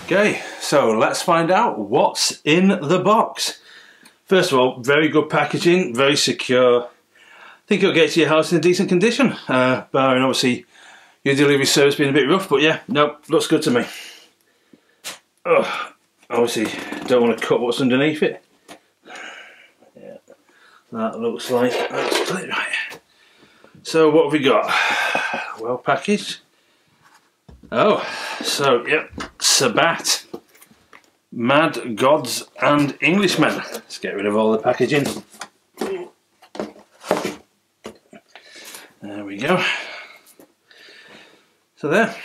Okay, so let's find out what's in the box. First of all, very good packaging, very secure. I think it'll get to your house in a decent condition, barring obviously your delivery service being a bit rough, but yeah, no, looks good to me. Oh, obviously don't want to cut what's underneath it. Yeah, that looks like that's it, right. So what have we got? Well packaged. Oh, so yep, Sabbat, Mad Gods and Englishmen. Let's get rid of all the packaging. There we go. So there.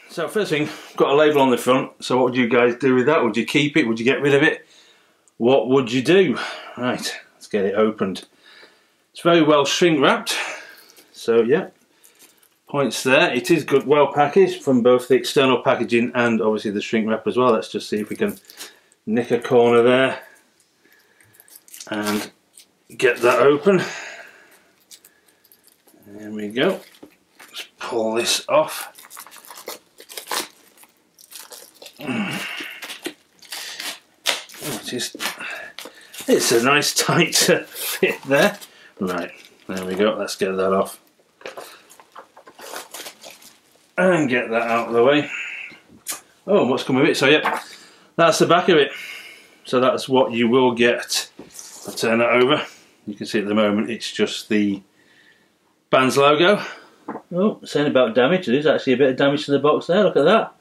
So first thing, got a label on the front. So what would you guys do with that? Would you keep it? Would you get rid of it? What would you do? Right, let's get it opened. It's very well shrink wrapped. So yeah, points there. It is good, well packaged from both the external packaging and obviously the shrink wrap as well. Let's just see if we can nick a corner there and get that open. There we go. Let's pull this off. It's a nice tight fit there. Right, there we go. Let's get that off and get that out of the way. Oh, what's come with it? So yeah, that's the back of it. So that's what you will get. I'll turn that over. You can see at the moment it's just the band's logo. Oh, saying about damage, there's actually a bit of damage to the box there. Look at that.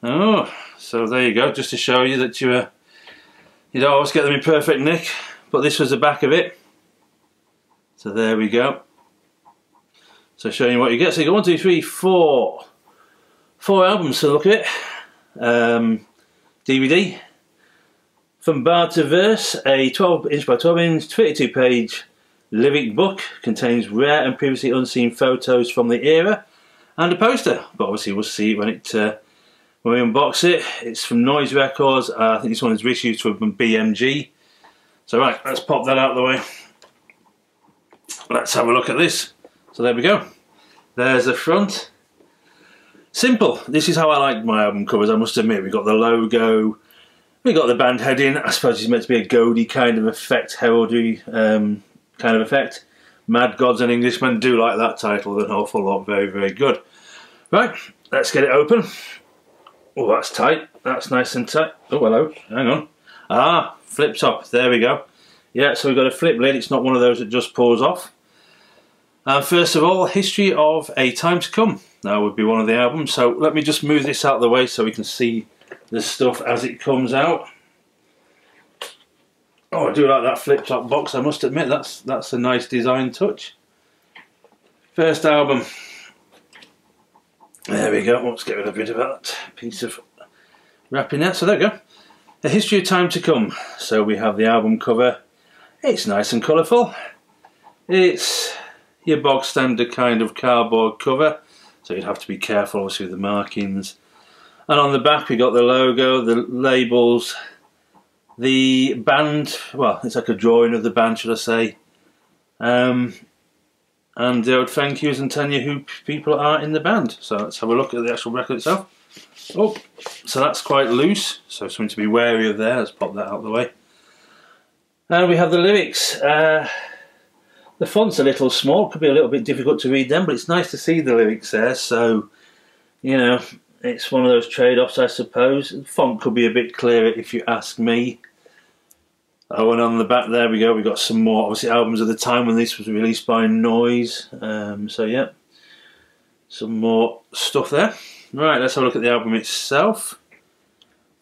Oh, so there you go. Just to show you that you don't always get them in perfect nick, but this was the back of it. So there we go. So showing you what you get. So you got 1, 2, 3, 4 albums to look at it. DVD. From Bar to Verse, a 12" by 12" 22 page lyric book, contains rare and previously unseen photos from the era, and a poster. But obviously we'll see it when we unbox it. It's from Noise Records. I think this one is reissued from BMG. So right, let's pop that out of the way. Let's have a look at this. So there we go. There's the front. Simple. This is how I like my album covers, I must admit. We've got the logo, we've got the band heading. I suppose it's meant to be a Godey kind of effect, heraldry kind of effect. Mad Gods and Englishmen, do like that title an awful lot. Very, very good. Right, let's get it open. Oh, that's tight. That's nice and tight. Oh, hello. Hang on. Ah, flip top. There we go. Yeah, so we've got a flip lid. It's not one of those that just pulls off. First of all, History of a Time to Come. That would be one of the albums. So let me just move this out of the way so we can see the stuff as it comes out. Oh, I do like that flip top box. I must admit, that's a nice design touch. First album. There we go. Let's get rid of a bit of that piece of wrapping there. So there we go. A History of Time to Come. So we have the album cover. It's nice and colourful. It's your bog standard kind of cardboard cover. So you'd have to be careful obviously with the markings. And on the back we got the logo, the labels, the band. Well, it's like a drawing of the band, should I say. And the old thank yous and telling you who people are in the band. So let's have a look at the actual record itself. Oh, so that's quite loose, so something to be wary of there. Let's pop that out of the way. And we have the lyrics. The font's a little small, could be a little bit difficult to read them, but it's nice to see the lyrics there. So, you know, it's one of those trade-offs, I suppose. The font could be a bit clearer if you ask me. Oh, and on the back there we go, we got some more obviously albums of the time when this was released by Noise. So yeah, some more stuff there. Right, let's have a look at the album itself.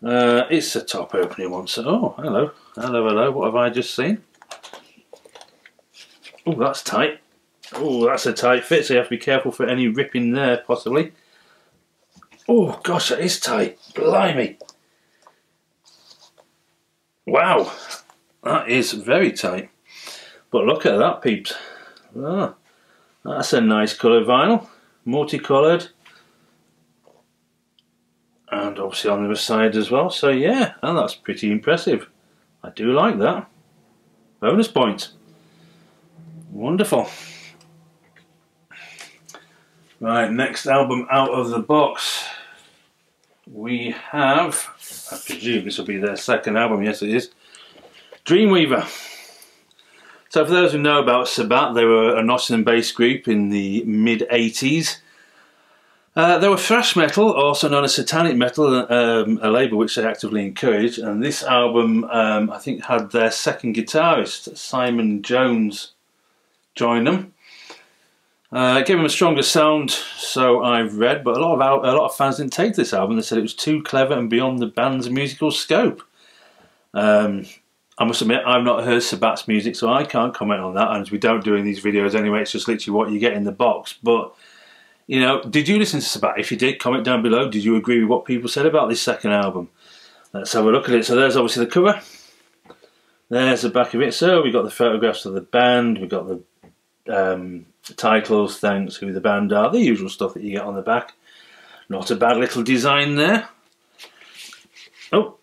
It's a top opening one, so oh, hello, hello, hello, what have I just seen? Oh, that's tight. Oh, that's a tight fit, so you have to be careful for any ripping there, possibly. Oh gosh, that is tight, blimey. Wow. That is very tight. But look at that, peeps. Ah, that's a nice coloured vinyl. Multicoloured. And obviously on the other side as well. So yeah, and that's pretty impressive. I do like that. Bonus point. Wonderful. Right, next album out of the box. We have, I presume this will be their second album, yes it is, Dreamweaver. So for those who know about Sabbat, they were a Nottingham-based group in the mid-80s. They were thrash metal, also known as satanic metal, a label which they actively encouraged. And this album, I think, had their second guitarist, Simon Jones, join them. It gave them a stronger sound, so I've read, but a lot of fans didn't take this album. They said it was too clever and beyond the band's musical scope. I must admit, I've not heard Sabbat's music, so I can't comment on that, and we don't do in these videos anyway. It's just literally what you get in the box. But, you know, did you listen to Sabbat? If you did, comment down below. Did you agree with what people said about this second album? Let's have a look at it. So there's obviously the cover. There's the back of it. So we've got the photographs of the band. We've got the titles, thanks, who the band are, the usual stuff that you get on the back. Not a bad little design there. Oh,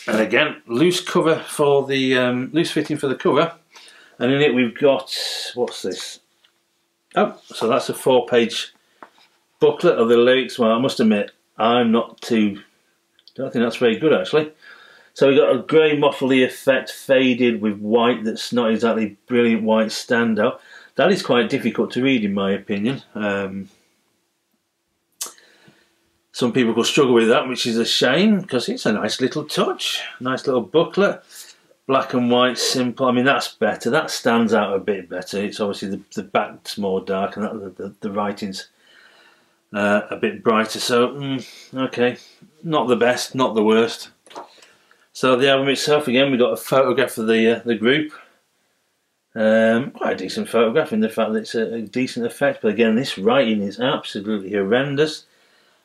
and again, loose cover for the loose fitting for the cover, and in it we've got, what's this? Oh, so that's a 4-page booklet of the lyrics. Well, I must admit, don't think that's very good actually. So we've got a grey motley effect faded with white that's not exactly brilliant white standout. That is quite difficult to read in my opinion. Some people will struggle with that, which is a shame because it's a nice little touch. Nice little booklet. Black and white, simple. I mean, that's better. That stands out a bit better. It's obviously the back's more dark and the writing's a bit brighter. So, okay. Not the best, not the worst. So the album itself, again, we've got a photograph of the group. Quite a decent photograph in the fact that it's a decent effect, but again this writing is absolutely horrendous.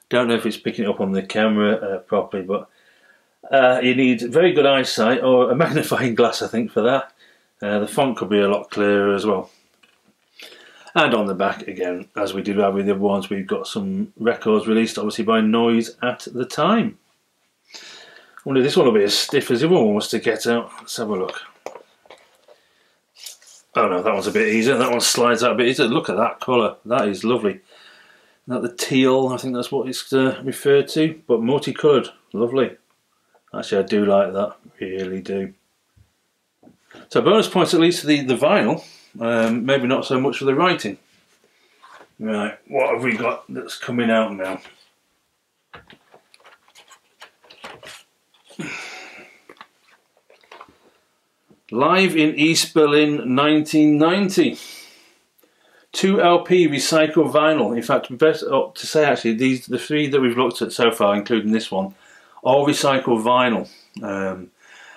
Don't know if it's picking it up on the camera properly, but you need very good eyesight or a magnifying glass, I think, for that. The font could be a lot clearer as well. And on the back, again, as we did with the other ones, we've got some records released obviously by Noise at the time. I wonder if this one will be as stiff as the other one was to get out. Let's have a look. Oh no, that one's a bit easier. That one slides out a bit easier. Look at that colour. That is lovely. Not the teal, I think that's what it's referred to, but multicoloured. Lovely. Actually, I do like that. Really do. So bonus points at least for the vinyl. Maybe not so much for the writing. Right, what have we got that's coming out now? Live in East Berlin 1990. 2 LP recycled vinyl. In fact, best to say actually, the 3 that we've looked at so far, including this one, all recycled vinyl.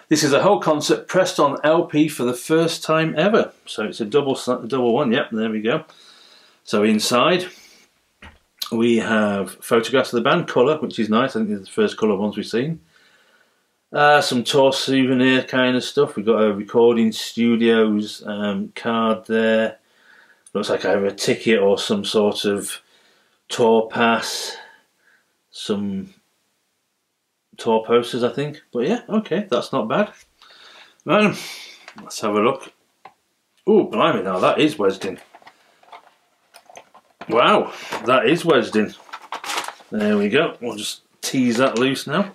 This is a whole concert pressed on LP for the first time ever. So it's a double one. Yep, there we go. So inside we have photographs of the band, colour, which is nice. I think these are the first colour ones we've seen. Some tour souvenir kind of stuff. We've got a recording studios card there. Looks like either a ticket or some sort of tour pass. Some tour posters, I think. But yeah, okay, that's not bad. Right, let's have a look. Oh, blimey, now that is wedged in. Wow, that is wedged in. There we go. We'll just tease that loose now.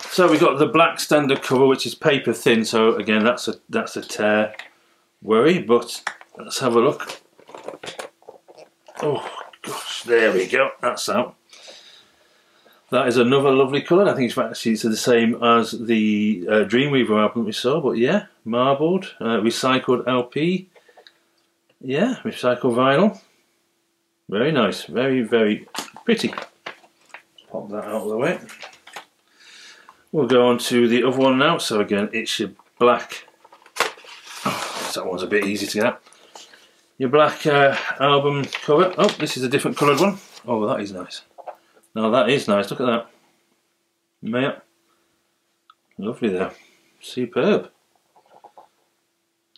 So we've got the black standard cover, which is paper thin. So again, that's a tear worry. But let's have a look. Oh gosh, there we go. That's out. That is another lovely colour. I think it's the same as the Dreamweaver album we saw. But yeah, marbled, recycled LP. Yeah, recycled vinyl. Very nice. Very, very pretty. Pop that out of the way. We'll go on to the other one now. So again, it's your black. Oh, that one's a bit easy to get. Your black album cover. Oh, this is a different coloured one. Oh, that is nice. Now that is nice. Look at that. Yeah. Lovely there. Superb.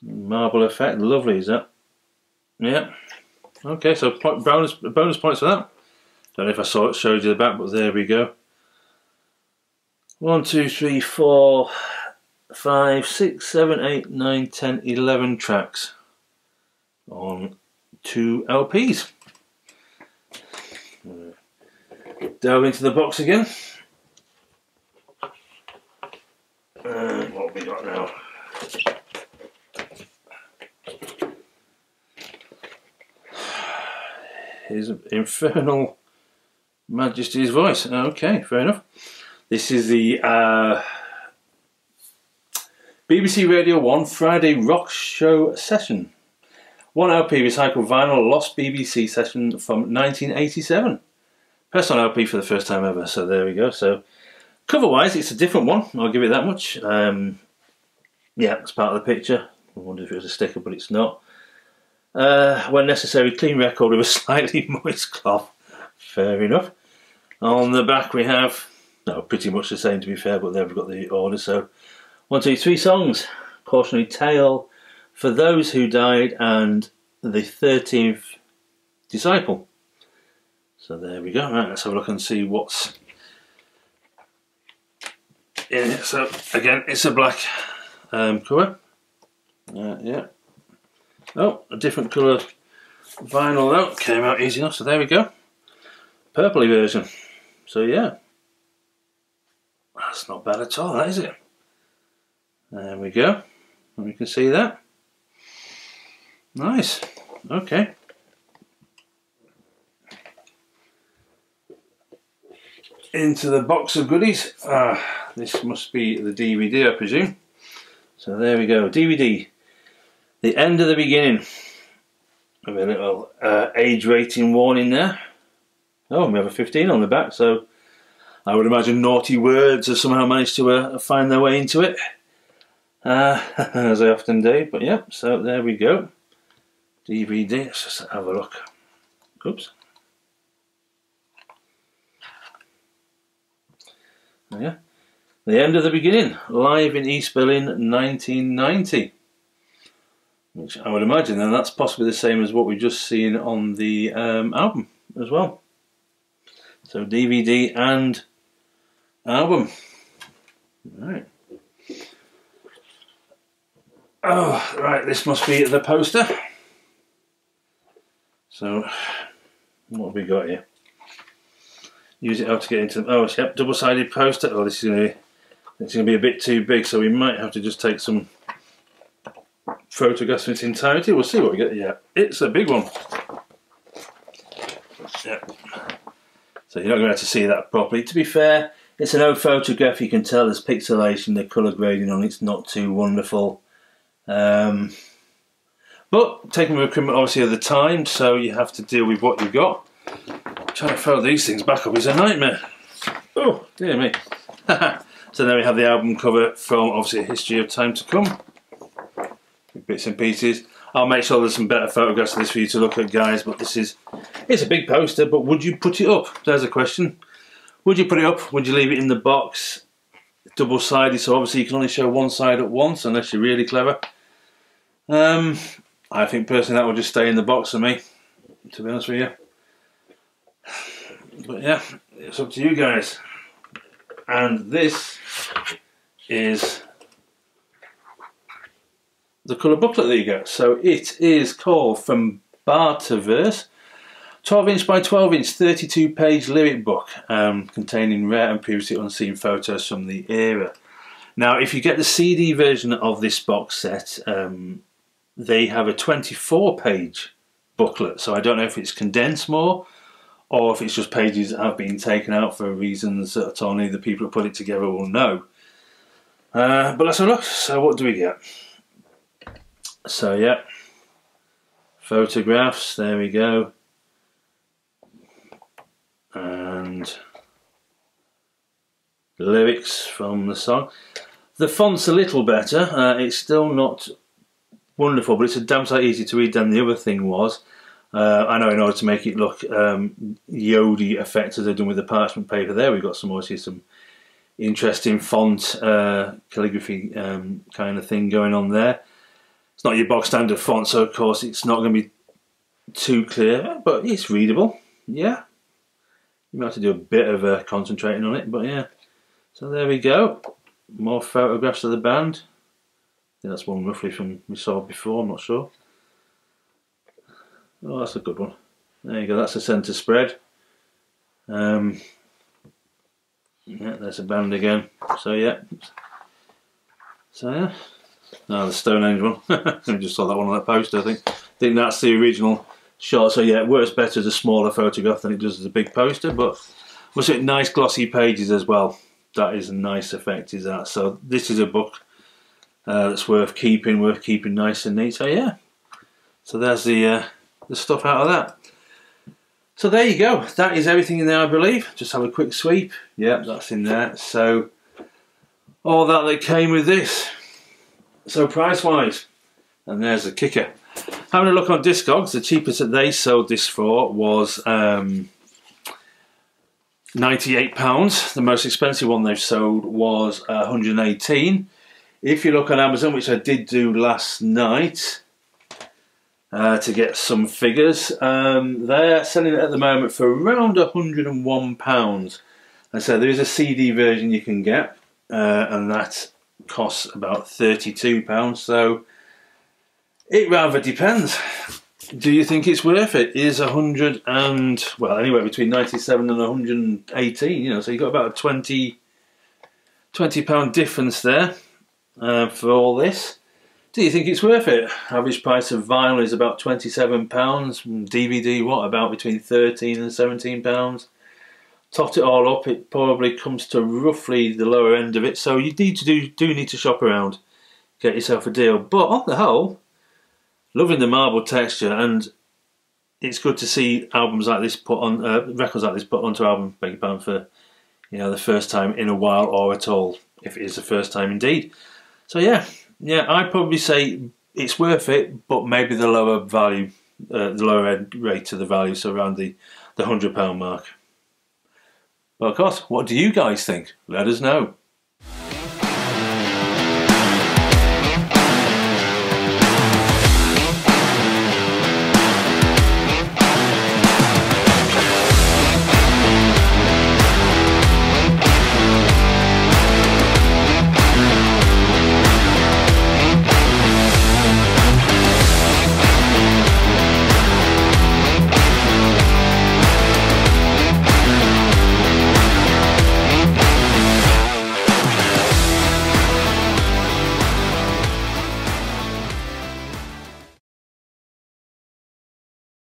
Marble effect. Lovely, is that? Yeah. Okay, so bonus points for that. Don't know if I showed you the back, but there we go. 1, 2, 3, 4, 5, 6, 7, 8, 9, 10, 11 tracks. on 2 LPs. Delve into the box again. And what have we got now? Here's Infernal Majesty's Voice. Okay, fair enough. This is the BBC Radio 1 Friday Rock Show Session. 1 LP recycled vinyl lost BBC session from 1987. Pressed on LP for the first time ever, so there we go. So cover wise it's a different one, I'll give it that much. Yeah, it's part of the picture. I wonder if it was a sticker, but it's not. When necessary, clean record with a slightly moist cloth. Fair enough. On the back we have, no, pretty much the same to be fair, but there we've got the order. So 1, 2, 3 songs. Cautionary Tale for Those Who Died and the 13th Disciple. So there we go. Right, let's have a look and see what's in it. So again, it's a black cover. Yeah. Oh, a different colour vinyl though. Came out easy enough. So there we go. Purpley version. So yeah, that's not bad at all, that is it? There we go. And we can see that. Nice. Okay. Into the box of goodies. This must be the DVD, I presume. So there we go. DVD. The End of the Beginning. With a little age rating warning there. Oh, we have a 15 on the back, so I would imagine naughty words have somehow managed to find their way into it. As I often do. But yeah, so there we go. DVD. Let's just have a look. Oops. Yeah, The End of the Beginning, live in East Berlin 1990. Which I would imagine then that's possibly the same as what we've just seen on the album as well. So DVD and album. Right. Oh, right, this must be the poster. So, what have we got here? Use it how to get into. Oh, yep, double-sided poster. Oh, this is going to be a bit too big, so we might have to just take some photographs in its entirety. We'll see what we get. Yeah, it's a big one. Yeah. So you're not going to have to see that properly. To be fair, it's an old photograph. You can tell there's pixelation. The colour grading on it's not too wonderful. But taking with equipment obviously of the time, so you have to deal with what you've got. Trying to throw these things back up is a nightmare. Oh, dear me. So now we have the album cover from obviously A History of Time to Come. Bits and pieces. I'll make sure there's some better photographs of this for you to look at, guys, but it's a big poster, but would you put it up? There's a question. Would you put it up? Would you leave it in the box? Double-sided, so obviously you can only show one side at once unless you're really clever. I think personally that would just stay in the box for me, to be honest with you. But yeah, it's up to you guys. And this is the colour booklet that you get. So it is called From Bar to Verse, 12-inch by 12-inch, 32-page lyric book containing rare and previously unseen photos from the era. Now, if you get the CD version of this box set, they have a 24-page booklet. So I don't know if it's condensed more or if it's just pages that have been taken out for reasons that only the people who put it together will know. But let's have a look. So what do we get? So yeah, photographs, there we go. And the lyrics from the song. The font's a little better. It's still not wonderful, but it's a damn sight easier to read than the other thing was. I know in order to make it look Yodi effect as they've done with the parchment paper there, we've got some interesting font calligraphy kind of thing going on there. It's not your bog standard font, so of course it's not going to be too clear, but it's readable. Yeah, you might have to do a bit of concentrating on it, but yeah. So there we go. More photographs of the band. I think that's one roughly from we saw before, I'm not sure. Oh, that's a good one. There you go, that's a centre spread. Yeah, there's a band again. So yeah. No, the Stonehenge one. I just saw that one on that poster, I think that's the original shot. So yeah, it works better as a smaller photograph than it does as a big poster, but was it nice glossy pages as well. That is a nice effect, is that. So this is a book that's worth keeping nice and neat. So yeah. So there's the stuff out of that. So there you go. That is everything in there, I believe. Just have a quick sweep. Yep, that's in there. So all that came with this. So price-wise, and there's the kicker. Having a look on Discogs, the cheapest that they sold this for was £98. The most expensive one they've sold was £118. If you look on Amazon, which I did do last night, to get some figures, they're selling it at the moment for around £101. And so there is a CD version you can get, and that costs about £32. So it rather depends. Do you think it's worth it? Is 100 and, well, anywhere between 97 and 118, you know, so you've got about a £20 difference there for all this. Do you think it's worth it? Average price of vinyl is about £27. DVD, what, about between £13 and £17. Topped it all up, it probably comes to roughly the lower end of it. So you need to do need to shop around, get yourself a deal. But on the whole, loving the marble texture, and it's good to see albums like this put on, records like this put onto album, beg your pardon, for, you know, the first time in a while or at all, if it is the first time indeed. So yeah, I'd probably say it's worth it, but maybe the lower value, the lower end rate of the value, so around the £100 mark. But of course, what do you guys think? Let us know.